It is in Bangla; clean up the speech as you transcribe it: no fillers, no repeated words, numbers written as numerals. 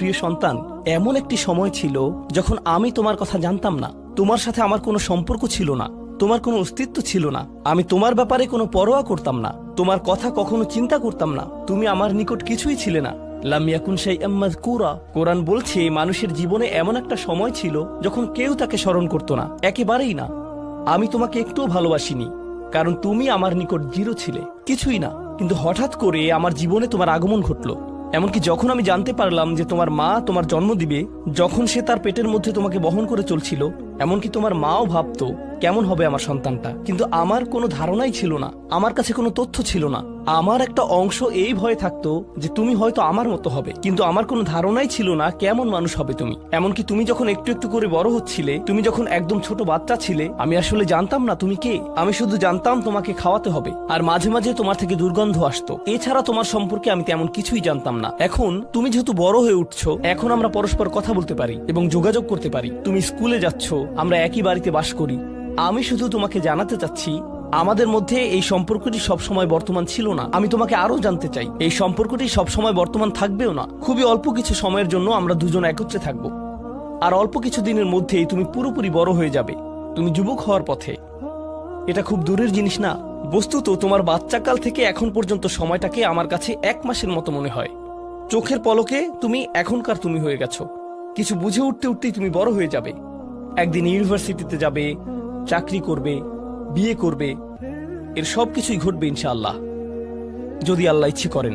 প্রিয় সন্তান, এমন একটি সময় ছিল যখন আমি তোমার কথা জানতাম না, তোমার সাথে আমার কোনো সম্পর্ক ছিল না, তোমার কোনো অস্তিত্ব ছিল না, আমি তোমার ব্যাপারে কোনো পরোয়া করতাম না, তোমার কথা কখনো চিন্তা করতাম না, তুমি আমার নিকট কিছুই ছিলে না। লাম ইয়াকুন শাইআম মাযকুরা। কোরআন বলছে মানুষের জীবনে এমন একটা সময় ছিল যখন কেউ তাকে স্মরণ করত না, একেবারেই না। আমি তোমাকে একটুও ভালোবাসিনি, কারণ তুমি আমার নিকট জিরো ছিলে, কিছুই না। কিন্তু হঠাৎ করে আমার জীবনে তোমার আগমন ঘটলো। এমনকি যখন আমি জানতে পারলাম যে তোমার মা তোমার জন্ম দিবে, যখন সে তার পেটের মধ্যে তোমাকে বহন করে চলছিল, এমনকি তোমার মাও ভাবতো কেমন হবে আমার সন্তানটা, কিন্তু আমার কোনো ধারণাই ছিল না, আমার কাছে কোনো তথ্য ছিল না। আমার একটা অংশ এই ভয়ে থাকতো যে তুমি হয়তো আমার মতো হবে, কিন্তু আমার কোনো ধারণাই ছিল না কেমন মানুষ হবে তুমি। এমনকি তুমি যখন একটু একটু করে বড় হচ্ছিলে, তুমি যখন একদম ছোট বাচ্চা ছিলে, আমি আসলে জানতাম না তুমি কে। আমি শুধু জানতাম তোমাকে খাওয়াতে হবে, আর মাঝে মাঝে তোমার থেকে দুর্গন্ধ আসতো। এছাড়া তোমার সম্পর্কে আমি তেমন কিছুই জানতাম না। এখন তুমি যেহেতু বড় হয়ে উঠছো, এখন আমরা পরস্পর কথা বলতে পারি এবং যোগাযোগ করতে পারি। তুমি স্কুলে যাচ্ছ, আমরা একই বাড়িতে বাস করি। আমি শুধু তোমাকে জানাতে চাচ্ছি, আমাদের মধ্যে এই সম্পর্কটি সবসময় বর্তমান ছিল না। আমি তোমাকে আরো জানতে চাই, এই সম্পর্কটি সবসময় বর্তমান থাকবেও না। খুবই অল্প কিছু সময়ের জন্য আমরা দুজন একত্রে থাকবো, আর অল্প কিছু দিনের মধ্যেই তুমি পুরোপুরি বড় হয়ে যাবে, তুমি যুবক হওয়ার পথে। এটা খুব দূরের জিনিস না। বস্তুত তোমার বাচ্চাকাল থেকে এখন পর্যন্ত সময়টাকে আমার কাছে 1 মাসের মতো মনে হয়। চোখের পলকে তুমি এখনকার তুমি হয়ে গেছো। কিছু বুঝে উঠতে উঠতেই তুমি বড় হয়ে যাবে। একদিন ইউনিভার্সিটিতে যাবে, চাকরি করবে, বিয়ে করবে, এর সবকিছুই ঘটবে ইনশাআল্লাহ, যদি আল্লাহ ইচ্ছে করেন।